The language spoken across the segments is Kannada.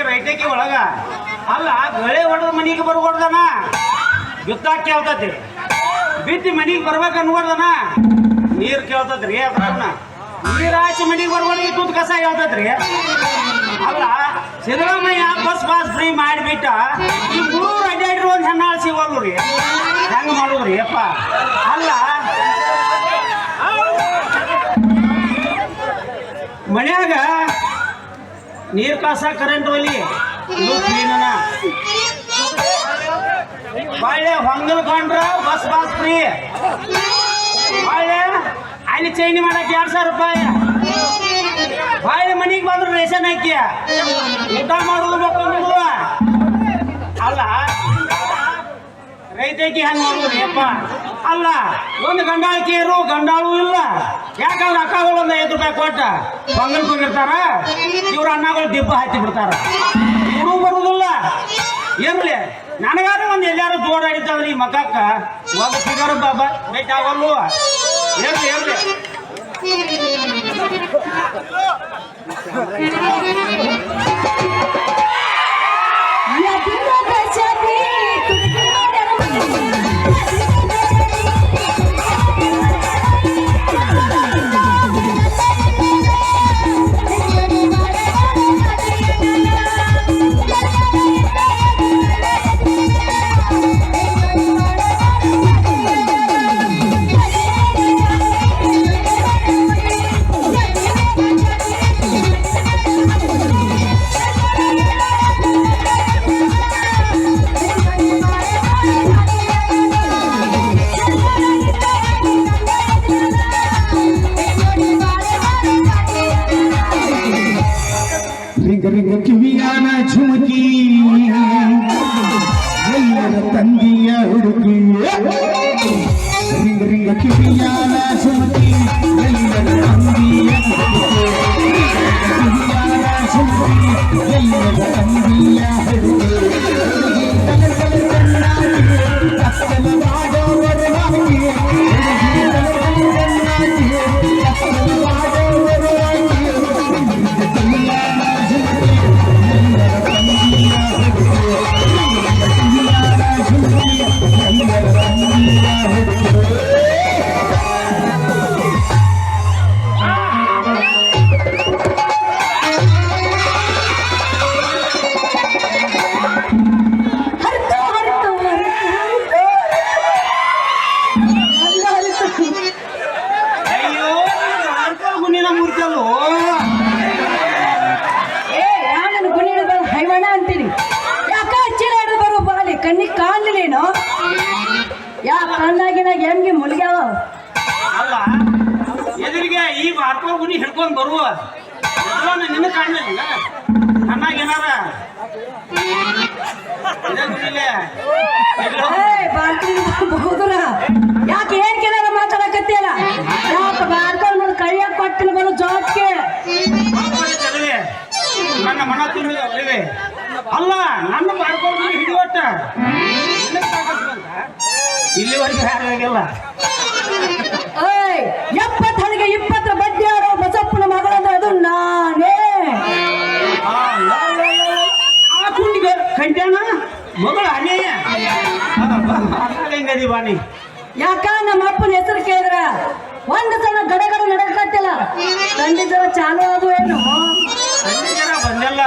ರೈತಕಿ ಒಳಗ ಅಲ್ಲ ಗಳೆ ಹೊಡೆದ ಮನೆಗೆ ಬರ್ಬೋದನ ಬಿತ್ತಾಕ ಕೇಳ್ತತಿ ಬಿತ್ತಿ ಮನೆಗೆ ಬರ್ಬೇಕು ಅನ್ಬೋದನ ನೀರು ಕೇಳ್ತದ್ರಿ ಅದನ್ನ ನೀರು ಹಾಕಿ ಮನೆಗೆ ಬರ್ಬೋದು ತುದ್ ಕಸ ಹೇಳ್ತದ್ರಿ ಅಲ್ಲ ಸಿದ್ದರಾಮಯ್ಯ ಬಸ್ ಫ್ರೀ ಮಾಡಿಬಿಟ್ಟ ಈ 3 ಅಡ್ಡಾಡ್ರಿ ಒಂದು ಹೆಣ್ಣಾಳು ಸಿಗಲ್ಲು ರೀ ಹೆಂಗ ಮಾಡುದ್ರಿ ಅಪ್ಪ ಅಲ್ಲ ಮನ್ಯಾಗ ನೀರು ಕಾಸ ಕರೆಂಟ್ ಒಲಿ ಕ್ಲೀನನ ಬಾಳೆ ಹೊಂಗಲ್ ಕೊಂಡ್ರ ಬಸ್ ಫ್ರೀ ಬಾಳೆ ಅಲ್ಲಿ ಚೈನಿ ಮಾಡಕ್ಕೆ 2000 ರೂಪಾಯಿ ಬಾಳೆ ಮನೆಗೆ ಬಂದ್ರು ರೇಷನ್ ಹಾಕಿ ಊಟ ಮಾಡೋದು ಮಕ್ಕಳು ಅಲ್ಲ ರೈತಕಿ ಹಂಗ ಮಾಡೋದ್ರಿ ಅಪ್ಪ ಅಲ್ಲ ಒಂದು ಗಂಡಾಳಿಕೆಯರು ಗಂಡಾಳು ಇಲ್ಲ ಯಾಕಂದ್ರೆ ಅಕ್ಕಗಳು ಒಂದು 5 ರೂಪಾಯಿ ಕೊಟ್ಟ ಬಂಗಲ್ ಹೋಗಿರ್ತಾರ ಇವ್ರ ಅಣ್ಣಗಳು ದಿಬ್ಬ ಹಾಕಿ ಬಿಡ್ತಾರ ಇವರು ಬರುದಿಲ್ಲ ಏನ್ಲಿ ನನಗಾರು ಒಂದು ಎಲ್ಲಾರು ಜೋಡಾಡಿತಾವ್ರಿ ಈ ಮಕ್ಕಕ್ಕ ಒಂದು ಫಿಗರ್ ಬಾಬಾ ಭೇಟಿ ಆಗಲ್ಲು ಏನ್ರಿ ಏನ್ರಿ ಕಿವಿಯಾನ ಝುಮಕಿ ಎಲ್ಲರ ತಂದಿಯ ಹುಡುಕಿ ರಿಂಗ ರಿಂಗ ಕಿವಿಯಾನ ಝುಮಕಿ ಎಲ್ಲರ ತಂದಿಯ ಕಿವಿಯಾನ ಝುಮಕಿ ಎಲ್ಲರ ತಂದಿಯ ಹುಡುಕಿ ಒಳಗಿನ ಹೆಂಗೆ ಮುಳುಗ್ಯಾವ. ಅಲ್ಲ ಎದುರಿಗೆ ಈ ಬಾರ್ಕೋರ್ ಗುಡಿ ಹಿಡ್ಕೊಂಡ್ ಬರುವ ನಿನ್ನ ಕಾಣಲಿಲ್ಲ ನನ್ನಾಗ ಏನಾರ ಇದೇ ಗುಡಿಲೆ ಬಹುದೂರ ಯಾಕೆ ಏನ್ ಕೇಳಾರ ಮಾತಾಡಕತ್ತಿಯಲ್ಲ? ಯಾಕೆ ಬಾರ್ಕೊಂಡ್ ನೋಡಿ ಕೈಯಾಗ ಕೊಟ್ಟಿನ ಬರೋ ಜೋಕ್ಕೆ ಚಲುವೆ ನನ್ನ ಮನ ತುಂಬಿದ ಒಲಿವೆ ಅಲ್ಲ ನನ್ನ ಬಾರ್ಕೋರ್ ಗುಡಿ ಹಿಡಿಯೋಟ ಇಲ್ಲಿವರೆಗೆ ಯಾರು ಆಗಿಲ್ಲ. ಏಯ್ 70 ಹಣಿಗೆ 20 ಬಡ್ಡಿ ಆಡೋ ಬಸಪ್ಪನ ಮಗಳಂದ್ರೆ ಅದು ನಾನೇ. ಆ ಕುಂಡಿಗೆ ಕಂಟ್ಯಾನ ಮಗಳು ಅನೇ ಹೆಂಗದಿ ಬಾನಿ. ಯಾಕ ನಮ್ಮ ಅಪ್ಪನ ಹೆಸರು ಕೇಳಿದ್ರ ಒಂದು ಸಲ ಗಡಗಡ ನಡಕತ್ತಿಲ್ಲ ತಂಡಿ ಜನ ಚಾಲು ಅದು ಏನು ಜನ ಬಂದೆಲ್ಲ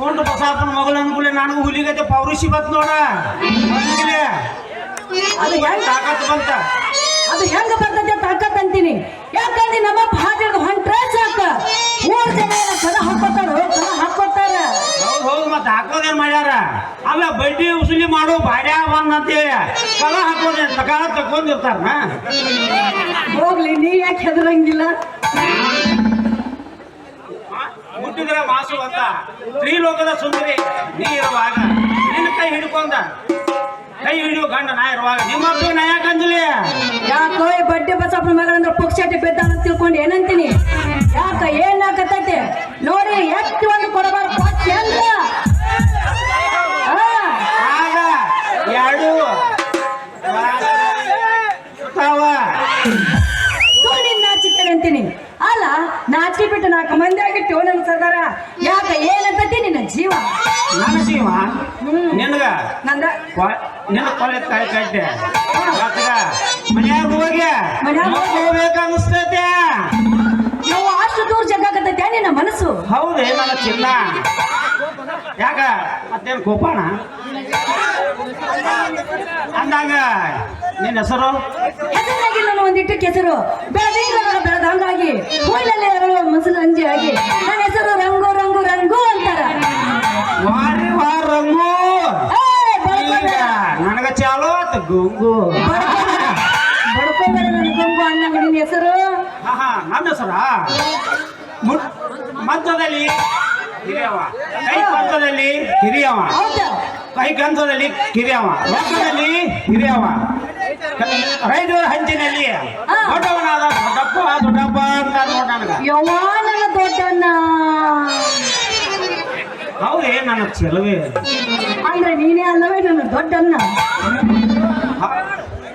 ಕೊಂಡು ಬಸಪ್ಪನ ಮಗಳು ಅನ್ಕೂಲೆ ನನಗೂ ಹುಲಿಗತ್ತೆ ಪೌರುಷಿ ಬತ್ ನೋಡ ಅದು ಹೆಂಗ ತಾಕತ್ ಬಂತ. ಅದು ಹೆಂಗ ಬರ್ತದೆ ತಾಕತ್ ಅಂತೀನಿ. ಯಾಕಂದ್ರೆ ನಮ್ಮಪ್ಪ ಹಾದಿಡ್ದು ಹೊಂಟ್ರೆ ಸಾಕ 3 ಜನ ಕದ ಹಾಕೋತಾರ. ಹೌದು ಮತ್ತೆ ಹಾಕೋದೇನ್ ಮಾಡ್ಯಾರ ಅಲ್ಲ ಬಡ್ಡಿ ಉಸುಲಿ ಮಾಡೋ ಬಾಡ್ಯಾ ಬಂದಂತೇಳಿ ಕಲ ಹಾಕೋದೇ ಕಾಲ ತಕೊಂಡಿರ್ತಾರ. ಹೋಗ್ಲಿ ನೀ ಯಾಕೆ ಹೆದರಂಗಿಲ್ಲ? ಮುಟ್ಟಿದ್ರೆ ಮಾಸು ಅಂತ ತ್ರಿಲೋಕದ ಸುಂದರಿ ನೀ ಇರುವಾಗ ನಿನ್ನ ಕೈ ಹಿಡ್ಕೊಂಡ ಕೈ ಹಿಡಿಯೋ ಗಂಡ ನಾ ಇರುವಾಗ ನಿಮ್ಮ ಅಪ್ಪ ನಾ ಯಾಕೆ ಅಂಜಲಿ? ಯಾಕೋ ಈ ಬಡ್ಡಿ ಬಸಪ್ಪನ ಮಗಳಂದ್ರೆ ಪುಕ್ಷಟಿ ಬಿದ್ದ ಅಂತ ತಿಳ್ಕೊಂಡು ಏನಂತೀನಿ. ಯಾಕ ಏನ್ ಹಾಕತೈತೆ ನೋಡಿ ಎಷ್ಟು ಒಂದು ಕೊಡಬಾರ್ದು ಹೆಂಗ ಆಗ ಎರಡು ನಾಚಿಕೆ ಅಂತೀನಿ. ಅಲ್ಲ ನಾಚಿಕೆ ಬಿಟ್ಟು 4 ಮಂದಿ ಆಗಿಟ್ಟು ನನ್ನ ಸರ್ದಾರ ಯಾಕ ಏನಂತತಿ ನಿನ್ನ ಜೀವ? ನನ್ನ ಜೀವ ನಿನಗ ನಂದ ನಿನ್ನ ಕೊಲೆ ಕಾಯಿ ಕಟ್ಟೆ ಮನ್ಯಾಗ ಹೋಗ್ಬೇಕ ಅನಿಸ್ತೈತೆ. ನಾವು ಅಷ್ಟು ದೂರ ಜಗ್ಗಾಕತೈತೆ ನಿನ್ನ ಮನಸ್ಸು. ಹೌದೇ ನನ್ನ ಚಿನ್ನ ಯಾಕ ಮತ್ತೇನು ಕೋಪಣ ಅಂದಂಗ ನಿನ್ನ ಹೆಸರು ಹೆಸರಾಗಿಲ್ಲ ಒಂದಿಟ್ಟು ಕೆಸರು ಬೆಳೆದಂಗಾಗಿ ಹೂಲಲ್ಲಿ ಅರಳುವ ಮುಸುಲು ಅಂಜಿ ಆಗಿ ನನ್ನ ಹೆಸರು ರಂಗು ರಂಗು ರಂಗು ಅಂತಾರ. ವಾರಿ ವಾರ ರಂಗು ನನಗ ಚಾಲೋ ಆತ ಗುಂಗು ಬಡ್ಕೋಬೇಡ ನನ್ನ ಗುಂಗು ಅನ್ನಂಗ ನಿನ್ನ ಹೆಸರು. ನನ್ನ ಹೆಸರ ಮಧ್ಯದಲ್ಲಿ ಹಿರಿಯವ ಕೈ ಪಂಚದಲ್ಲಿ ಹಿರಿಯವ ಹೌದಾ? ಕೈ ಗಂಧದಲ್ಲಿ ಕಿರಿಯವ ರೊಕ್ಕದಲ್ಲಿ ಹಿರಿಯವ ರೈತರ ಹಂಚಿನಲ್ಲಿ ದೊಡ್ಡವನಾದ ದೊಡ್ಡಪ್ಪ ಅಂತ ನೋಡ ನನಗ ಯವ್ವಾ ನನ್ನ ದೊಡ್ಡಣ್ಣ. ಹೌದೇ ನನ್ನ ಚೆಲುವೆ ಅಂದ್ರೆ ನೀನೇ ಅಲ್ಲವೇ ನನ್ನ ದೊಡ್ಡಣ್ಣ?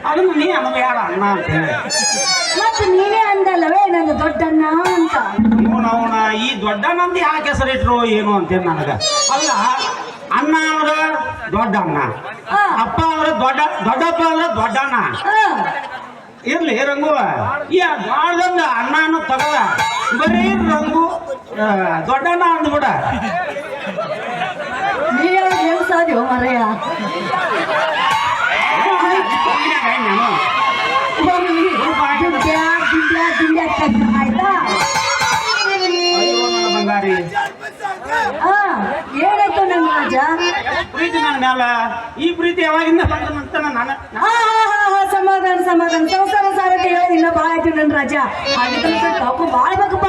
ಅದನ್ನು ನೀ ಅನ್ಬೇಡ ಅಣ್ಣ ಅಂತ ಹೇಳಿ ಮತ್ತೆ ನೀನೇ ಅಂದಲ್ಲವೇ ನನ್ನ ದೊಡ್ಡಣ್ಣ ಅಂತ. ಅವನ ಈ ದೊಡ್ಡಣ್ಣಂದು ಯಾಕೆ ಹೆಸರಿಟ್ರು ಏನು ಅಂತೇಳಿ ನನಗ ಅಲ್ಲ. ಅಣ್ಣ ಅಂದ್ರ ದೊಡ್ಡ ಅಣ್ಣ, ಅಪ್ಪ ಅಂದ್ರ ದೊಡ್ಡಪ್ಪ ಅಂದ್ರ ದೊಡ್ಡಣ್ಣ. ಇರ್ಲಿ ರಂಗು ಈ ಮಾಡ್ದಂದ ಅಣ್ಣನು ತಗದ ಬರೀ ರಂಗು ದೊಡ್ಡಣ್ಣ ಅಂದ್ಬಿಡ. ನೀ ಏನ್ ಸಾಧ್ಯ ಮರಯ್ಯ? ಆಯ್ತಾ ಬಂಗಾರಿ ಏನಾಯ್ತು ನನ್ನ ರಾಜ? ಪ್ರೀತಿ ನನ್ನ ಮ್ಯಾಲ ಈ ಪ್ರೀತಿ ಯಾವಾಗಿಂದ ಬಂದಂತ ನಾನು ಸಮಾಧಾನ ಸಮಾಧಾನ ಸಂಸಾರ ಸಾರತೆ ಹೇಳಿಲ್ಲ ಬಾಳ ಆಯ್ತು ನನ್ನ ರಾಜ. ಹಾಗಿದ್ರೆ ಕಾಕು ಬಾಳ್ಬೇಕಪ್ಪ.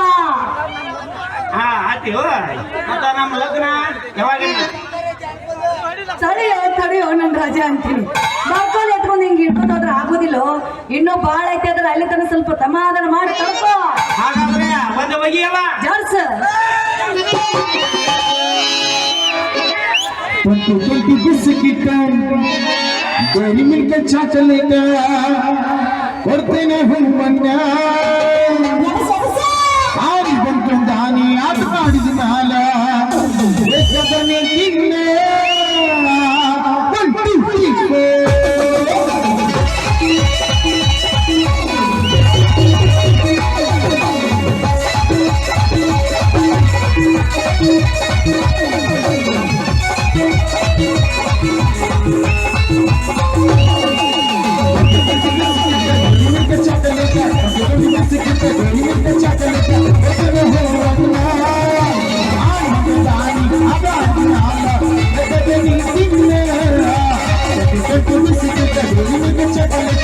ಆಯ್ತು ಮತ್ತ ನಮ್ಮ ಲಗ್ನ ಯಾವಾಗಿಂದ? ತಡೆಯೋ ನನ್ನ ರಾಜ ಅಂತೀನಿ. ಮಕ್ಕಳು ಎತ್ಕೊಂಡು ಹಿಂಗೆ ಇಟ್ಕೊಂಡು ಹೋದ್ರೆ ಆಗೋದಿಲ್ಲ. ಇನ್ನೂ ಬಾಳ ಐತೆ ಅದ್ರ ಅಲ್ಲಿ ತನ ಸ್ವಲ್ಪ ಸಮಾಧಾನ ಮಾಡಿ ತಡ್ಕೋ. ಹಾಗಾದ್ರೆ ಒಂದು ಬಗೆಯಲ್ಲ ಜಾರ್ಸ 20 ಬಿಸ್ಕಿಟ್ ಡೈರಿ ಮಿಲ್ಕ್ ಚಾಕಲೇಟ್ ಕೊಡ್ತೇನೆ ಹೂವನ್ನ ಆಡಿ ಬಂತು ದಾನಿ ಆಟ ಆಡಿದ ಮ್ಯಾಲ ಬೇಕಾದನೆ ತಿನ್ನೆ Chocolate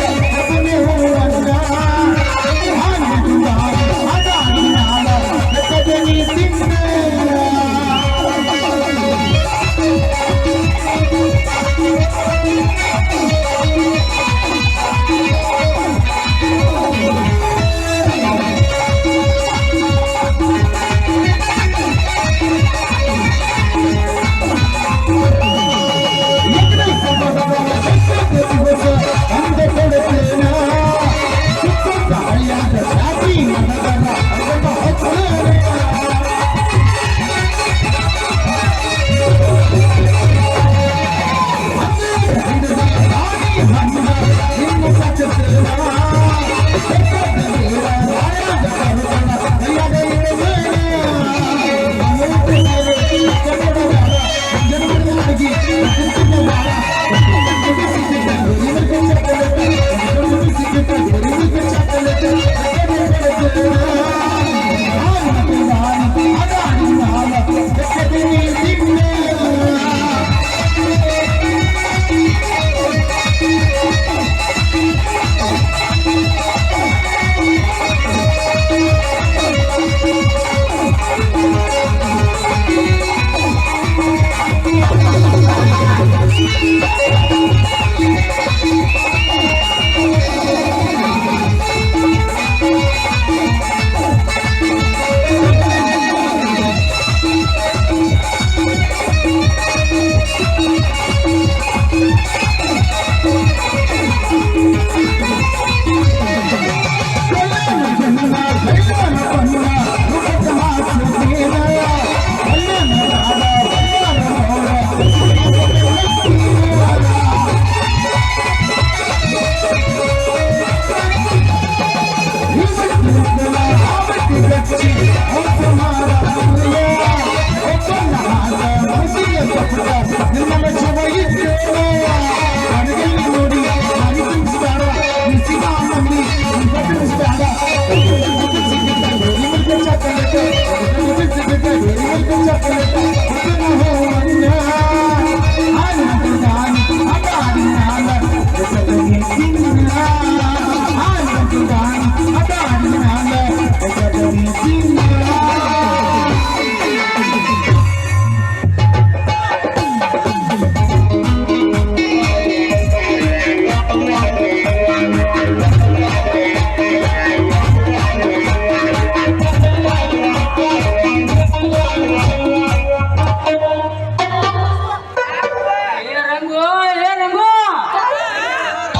ಚಾಕಲೇಟ ಹುಡುಗನ ಹೋವನ್ನ ಹಾಲು ದಾನಿ ಆಟ ಆಡಿನಾಲ ಬೆಸದಲ್ಲಿ ತಿನ್ನ ಹಾಲು ದಾನಿ ಆಟ ಆಡಿನಾಲ ಬೆಸದಲ್ಲಿ ತಿನ್ನ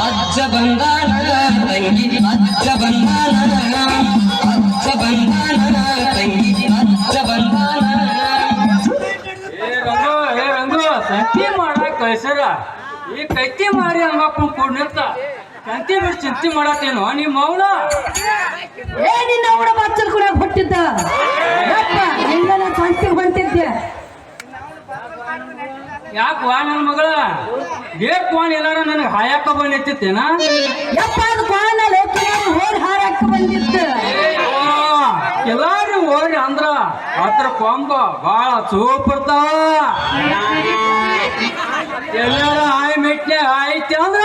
ಅಜ್ಜ ಬಂದಾನ ತಂಗಿ ಅಜ್ಜ ಬಂದಾನ ಅಜ್ಜ ಬಂದಾನ ತಂಗಿ ಅಜ್ಜ ಬಂದಾನ ಏ ರಂಗು ಸಂತಿ ಮಾಡಕ್ ಕಳ್ಸರ ಈ ಕತ್ತಿ ಮಾರಿ ಹಂಗಪ್ಪ ಕೂಡ ನಿಂತ ಸಂತಿ ಬಿಟ್ಟು ಚಿಂತೆ ಮಾಡತ್ತೇನೋ ನಿಮ್ಮ ಅವನ ನಿನ್ನ ಅವಡ ಬಚ್ಚಲ್ ಕೂಡ ಹುಟ್ಟಿದ್ದ ಯಪ್ಪ ನಿನ್ನ ಸಂತಿಗೆ ಹೊಂಟಿದ್ದೆ ಯಾಕವಾ ನನ್ನ ಮಗಳ ದೇಕ್ ವಾನ್ ಎಲ್ಲಾರ ನನಗೆ ಹಾಯಕ್ಕ ಬಂದಿತ್ತೇನ ಯಪ್ಪ ಅದು ಕಾಣ ಲೋಕಿನ ಹೋರಿ ಹಾರಕ್ಕ ಬಂದಿತ್ತು ಎಲ್ಲಾರು ಹೋರಿ ಅಂದ್ರ ಹತ್ರ ಕೊಂಬ ಬಾಳ ಸೂಪರ್ತಾವ ಎಲ್ಲಾರ ಹಾಯ್ ಮೆಟ್ಲೆ ಆಯ್ತು ಅಂದ್ರ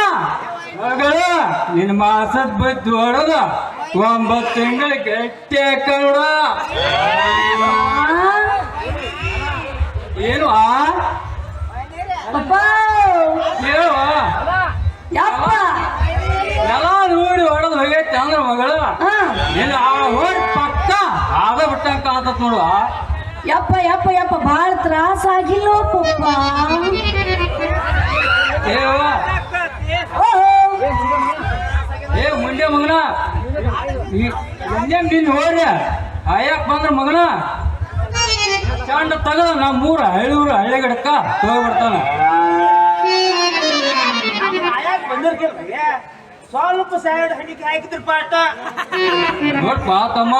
ಮಗಳು ನಿನ್ನ ಮಾಸದ ಬದ್ದು ಹೊಡೆದ 9 ತಿಂಗಳು ಗಟ್ಟಿ ಹಾಕೋಣ ಏನು ಅಪ್ಪ ಹೇಳುವ ಯಪ್ಪ ಎಲ್ಲ ನೋಡಿ ಹೊಡೆದು ಹೋಗೈತೆ ಅಂದ್ರ ಮಗಳು ನೀನು ಆ ಓಡಿ ಪಕ್ಕ ಆದ ಬಿಟ್ಟಂಗ ಕಾಣತತ್ ನೋಡುವ ಯಪ್ಪ ಯಪ್ಪ ಯಪ್ಪ ಭಾಳ ತ್ರಾಸ ಆಗಿಲ್ಲೋ ಪಪ್ಪ ಏ ಮುಂದೆ ಮಗನ ಮುಂದೆ ನಿನ್ ಹೋರಿ ಆಯಾಕ್ ಬಂದ್ರ ಮಗನ ಚಂಡ ತಗದ ನಮ್ಮ ಮೂರ ಹಳ್ಳಿಗಡಕ್ಕ ತಗೋಬಿಡ್ತಾನ ಬಂದಿರ್ಕಿಲ್ರಿ ಸ್ವಲ್ಪ ಸೈಡ್ ಹಣಿಕೆ ಹಾಕಿದ್ರಪ್ಪ ಅಷ್ಟ ನೋಡ್ಪಾ ತಮ್ಮ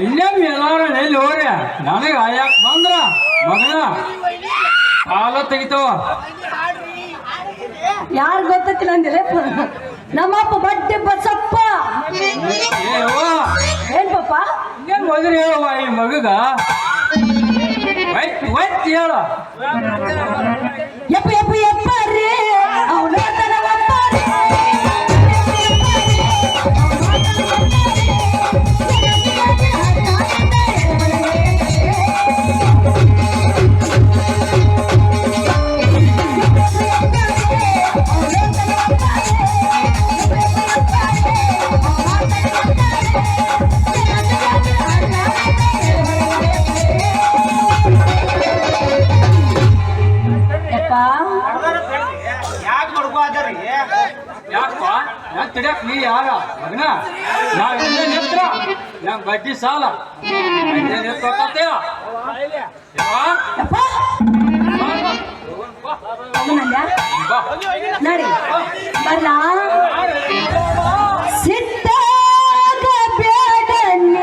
ಇನ್ನೇಮ್ ಎಲ್ಲಾರ ಎಲ್ಲಿ ಹೋರಿ ನನಗೆ ಆಯಾಕ್ ಬಂದ್ರ ಮಗನ ಹಾಲ ತೆಗಿತಾವ ಯಾರು ಗೊತ್ತಿಲ್ಲ ಅಂದಿರಪ್ಪ ನಮ್ಮಪ್ಪ ಬಡ್ಡೆ ಬಸಪ್ಪ ಏನ್ ಪಪ್ಪ ಇನ್ನೇನ್ ಮಗನ ಹೇಳುವ ಈ ಮಗಗ ವೈತ್ ಹೇಳ ಯಪ್ಪ ಯಪ್ಪ ಯಪ್ಪ ರೀ ಅವನ ತನವಪ್ಪ ರೀ ಯಾಕೆ ಬಡ್ಕೋದ್ರಿ ಯಾಕಪ್ಪ ನಾನು ತಿರ್ಯಾಕ ನೀ ಯಾರ ಮಗನ ನಾವ್ ಇಲ್ಲೇ ನಿಂತ್ರ ನಮ್ ಬಡ್ಡಿ ಸಾಲ ಇಲ್ಲೇ ನಿಂತ್ಕೊತೇವ ಯಪ್ಪ ನಡಿ ಬಲ್ಲ ಸಿಟ್ಟಾಗ ಬೇಡ ನೀ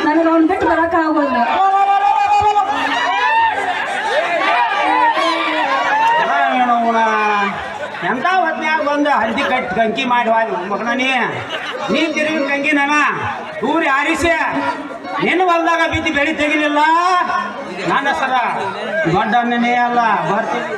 ನನಗೆ ಅವ್ನು ಬಿಟ್ಟು ಬರಕ್ಕಾಗೋಲ್ಲ ಎಂತ ಹೊತ್ನ್ಯಾಗ ಬಂದು ಹಲ್ದಿ ಕಟ್ಟಿ ಕಂಕಿ ಮಾಡಿ ಮಗನ ನೀ ತಿರುಗಿ ಕಂಕಿ ನಾನ ಊರಿ ಆರಿಸಿ ನಿನ್ನ ಹೊಲ್ದಾಗ ಬಿದ್ದು ಬೆಳಿ ತೆಗಿಲಿಲ್ಲ ನನ್ನ ಸರ ದೊಡ್ಡ ಅಣ್ಣನೇ ಅಲ್ಲ ಬರ್ತೀನಿ